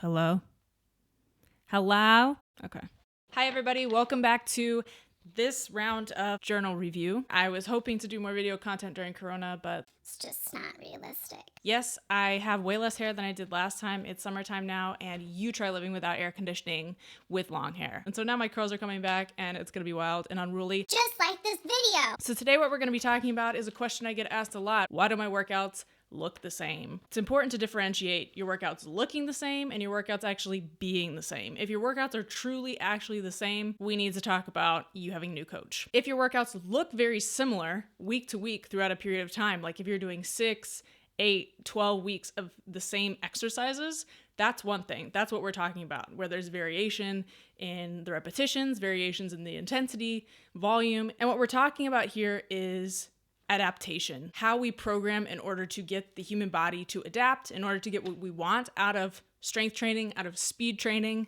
Hello? Hello? Okay. Hi, everybody. Welcome back to this round of journal review. I was hoping to do more video content during Corona, but it's just not realistic. Yes, I have way less hair than I did last time. It's summertime now, and you try living without air conditioning with long hair. And so now my curls are coming back, and it's gonna be wild and unruly. Just like this video. So today what we're gonna be talking about is a question I get asked a lot. Why do my workouts look the same? It's important to differentiate your workouts looking the same and your workouts actually being the same. If your workouts are truly actually the same, we need to talk about you having a new coach. If your workouts look very similar week to week throughout a period of time, like if you're doing 6, 8, 12 weeks of the same exercises, that's one thing. That's what we're talking about, where there's variation in the repetitions, variations in the intensity, volume. And what we're talking about here is adaptation, how we program in order to get the human body to adapt, in order to get what we want out of strength training, out of speed training,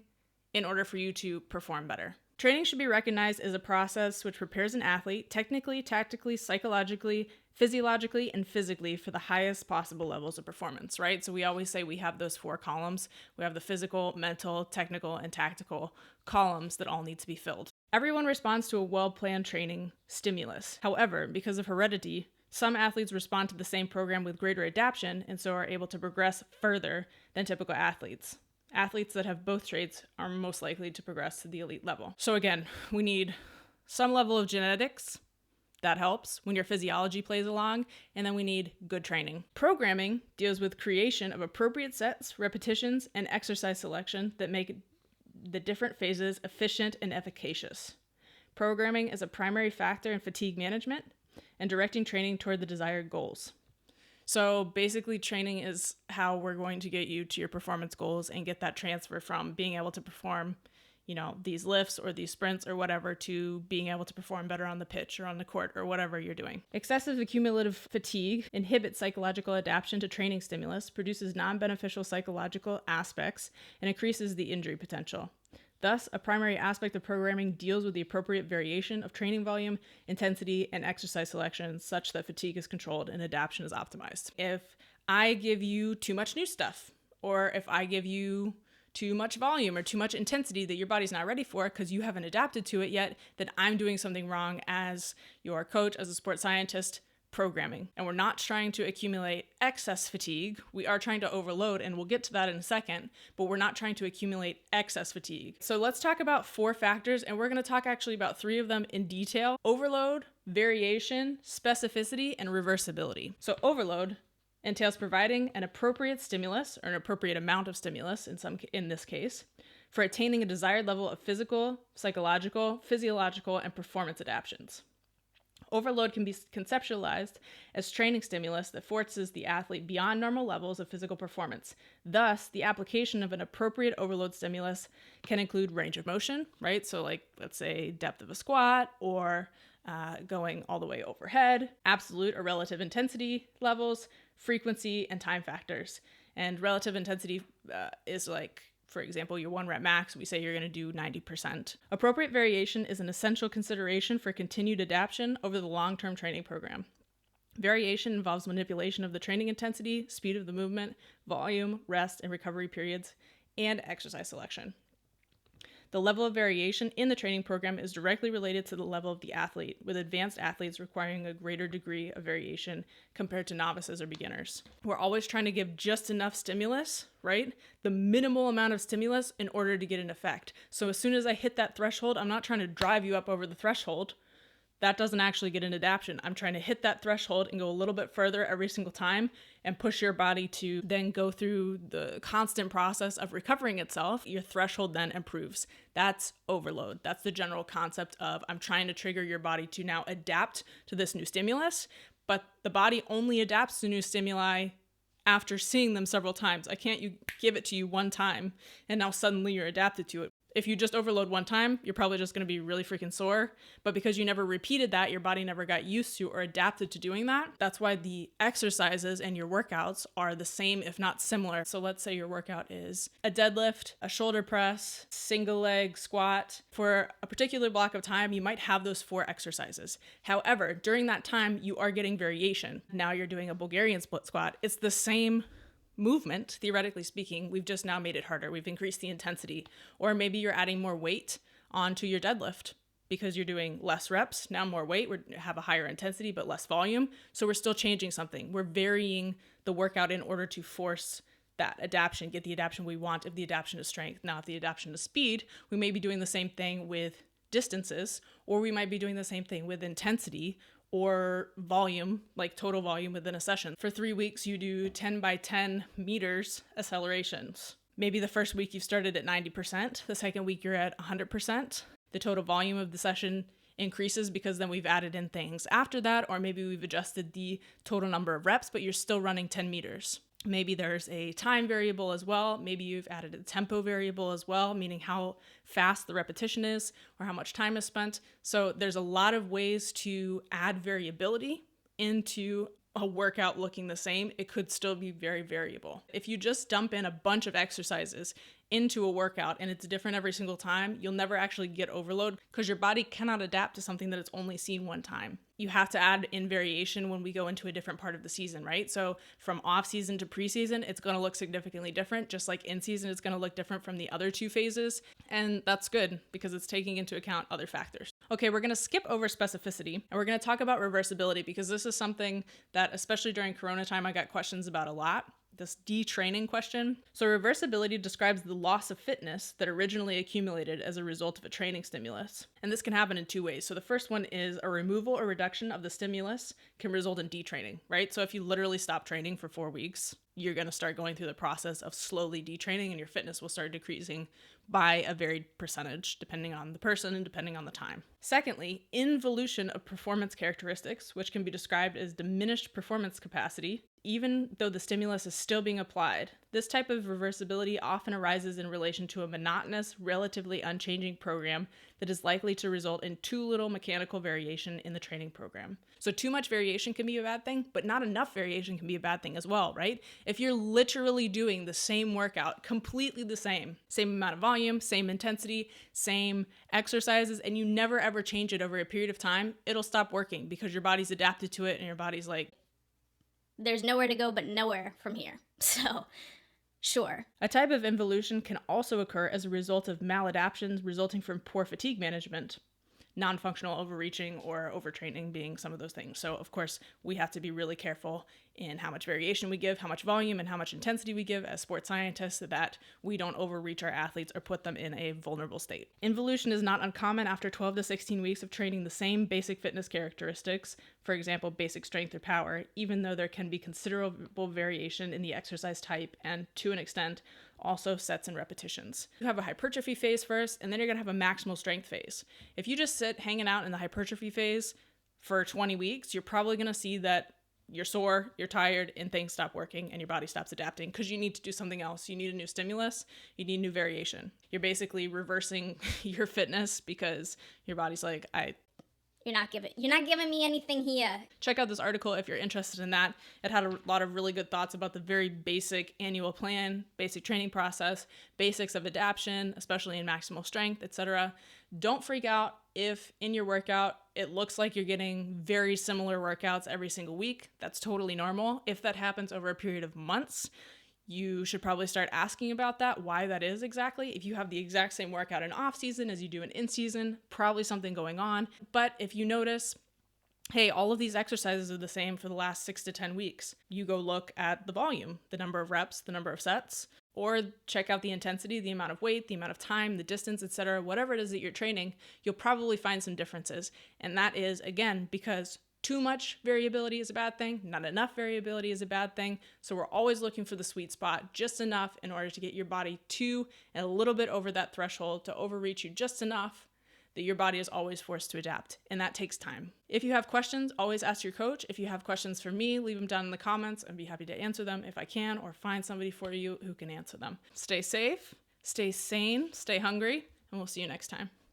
in order for you to perform better. Training should be recognized as a process which prepares an athlete technically, tactically, psychologically, physiologically, and physically for the highest possible levels of performance, right? So we always say we have those 4 columns. We have the physical, mental, technical, and tactical columns that all need to be filled. Everyone responds to a well-planned training stimulus. However, because of heredity, some athletes respond to the same program with greater adaptation and so are able to progress further than typical athletes. Athletes that have both traits are most likely to progress to the elite level. So again, we need some level of genetics. That helps when your physiology plays along, and then we need good training. Programming deals with creation of appropriate sets, repetitions, and exercise selection that make the different phases efficient and efficacious. Programming is a primary factor in fatigue management and directing training toward the desired goals. So basically, training is how we're going to get you to your performance goals and get that transfer from being able to perform, these lifts or these sprints or whatever to being able to perform better on the pitch or on the court or whatever you're doing. Excessive accumulative fatigue inhibits psychological adaptation to training stimulus, produces non-beneficial psychological aspects, and increases the injury potential. Thus, a primary aspect of programming deals with the appropriate variation of training volume, intensity, and exercise selection such that fatigue is controlled and adaptation is optimized. If I give you too much new stuff, or if I give you too much volume or too much intensity that your body's not ready for because you haven't adapted to it yet, then I'm doing something wrong as your coach, as a sports scientist, programming. And we're not trying to accumulate excess fatigue. We are trying to overload, and we'll get to that in a second, but we're not trying to accumulate excess fatigue. So let's talk about 4 factors, and we're going to talk actually about 3 of them in detail: overload, variation, specificity, and reversibility. So overload entails providing an appropriate stimulus, or an appropriate amount of stimulus in this case, for attaining a desired level of physical, psychological, physiological, and performance adaptations. Overload can be conceptualized as training stimulus that forces the athlete beyond normal levels of physical performance. Thus, the application of an appropriate overload stimulus can include range of motion, right? So like, let's say depth of a squat, or going all the way overhead, absolute or relative intensity levels, frequency, and time factors. And relative intensity is like, for example, your 1 rep max, we say you're going to do 90%. Appropriate variation is an essential consideration for continued adaptation over the long-term training program. Variation involves manipulation of the training intensity, speed of the movement, volume, rest and recovery periods, and exercise selection. The level of variation in the training program is directly related to the level of the athlete, with advanced athletes requiring a greater degree of variation compared to novices or beginners. We're always trying to give just enough stimulus, right? The minimal amount of stimulus in order to get an effect. So as soon as I hit that threshold, I'm not trying to drive you up over the threshold. That doesn't actually get an adaptation. I'm trying to hit that threshold and go a little bit further every single time and push your body to then go through the constant process of recovering itself. Your threshold then improves. That's overload. That's the general concept of I'm trying to trigger your body to now adapt to this new stimulus, but the body only adapts to new stimuli after seeing them several times. I can't give it to you one time and now suddenly you're adapted to it. If you just overload one time, you're probably just going to be really freaking sore. But because you never repeated that, your body never got used to or adapted to doing that. That's why the exercises and your workouts are the same, if not similar. So let's say your workout is a deadlift, a shoulder press, single leg squat. For a particular block of time, you might have those 4 exercises. However, during that time, you are getting variation. Now you're doing a Bulgarian split squat. It's the same movement, theoretically speaking, we've just now made it harder. We've increased the intensity, or maybe you're adding more weight onto your deadlift because you're doing less reps, now more weight, we have a higher intensity but less volume. So we're still changing something. We're varying the workout in order to force that adaptation, get the adaptation we want if the adaptation is strength. Now, if the adaptation is speed, we may be doing the same thing with distances, or we might be doing the same thing with intensity or volume, like total volume within a session. For 3 weeks, you do 10 by 10 meters accelerations. Maybe the first week you started at 90%, the second week you're at 100%. The total volume of the session increases because then we've added in things after that, or maybe we've adjusted the total number of reps, but you're still running 10 meters. Maybe there's a time variable as well. Maybe you've added a tempo variable as well, meaning how fast the repetition is or how much time is spent. So there's a lot of ways to add variability into a workout looking the same. It could still be very variable. If you just dump in a bunch of exercises into a workout and it's different every single time, you'll never actually get overload because your body cannot adapt to something that it's only seen one time. You have to add in variation when we go into a different part of the season, right? So from off season to preseason, it's going to look significantly different, just like in season, it's going to look different from the other two phases. And that's good because it's taking into account other factors. Okay, we're going to skip over specificity and we're going to talk about reversibility because this is something that, especially during Corona time, I got questions about a lot. This detraining question. So reversibility describes the loss of fitness that originally accumulated as a result of a training stimulus. And this can happen in two ways. So the first one is a removal or reduction of the stimulus can result in detraining, right? So if you literally stop training for 4 weeks, you're going to start going through the process of slowly detraining and your fitness will start decreasing by a varied percentage depending on the person and depending on the time. Secondly, involution of performance characteristics, which can be described as diminished performance capacity, even though the stimulus is still being applied. This type of reversibility often arises in relation to a monotonous, relatively unchanging program that is likely to result in too little mechanical variation in the training program. So too much variation can be a bad thing, but not enough variation can be a bad thing as well, right? If you're literally doing the same workout, completely the same amount of volume, same intensity, same exercises, and you never ever change it over a period of time, it'll stop working because your body's adapted to it and your body's like, there's nowhere to go but nowhere from here. So, sure. A type of involution can also occur as a result of maladaptions resulting from poor fatigue management, non-functional overreaching or overtraining being some of those things. So of course, we have to be really careful in how much variation we give, how much volume and how much intensity we give as sports scientists so that we don't overreach our athletes or put them in a vulnerable state. Involution is not uncommon after 12 to 16 weeks of training the same basic fitness characteristics, for example, basic strength or power, even though there can be considerable variation in the exercise type and, to an extent, also sets and repetitions. You have a hypertrophy phase first, and then you're going to have a maximal strength phase. If you just sit hanging out in the hypertrophy phase for 20 weeks, you're probably going to see that you're sore, you're tired, and things stop working, and your body stops adapting because you need to do something else. You need a new stimulus, you need new variation. You're basically reversing your fitness because your body's like, You're not giving me anything here. Check out this article if you're interested in that. It had a lot of really good thoughts about the very basic annual plan, basic training process, basics of adaptation, especially in maximal strength, etc. Don't freak out if in your workout it looks like you're getting very similar workouts every single week. That's totally normal. If that happens over a period of months, you should probably start asking about that, why that is exactly. If you have the exact same workout in off season as you do in season, probably something going on. But if you notice, hey, all of these exercises are the same for the last 6 to 10 weeks, you go look at the volume, the number of reps, the number of sets, or check out the intensity, the amount of weight, the amount of time, the distance, etc. Whatever it is that you're training, you'll probably find some differences. And that is, again, because too much variability is a bad thing, not enough variability is a bad thing. So we're always looking for the sweet spot, just enough in order to get your body to and a little bit over that threshold to overreach you just enough that your body is always forced to adapt. And that takes time. If you have questions, always ask your coach. If you have questions for me, leave them down in the comments. I'd be happy to answer them if I can, or find somebody for you who can answer them. Stay safe, stay sane, stay hungry, and we'll see you next time.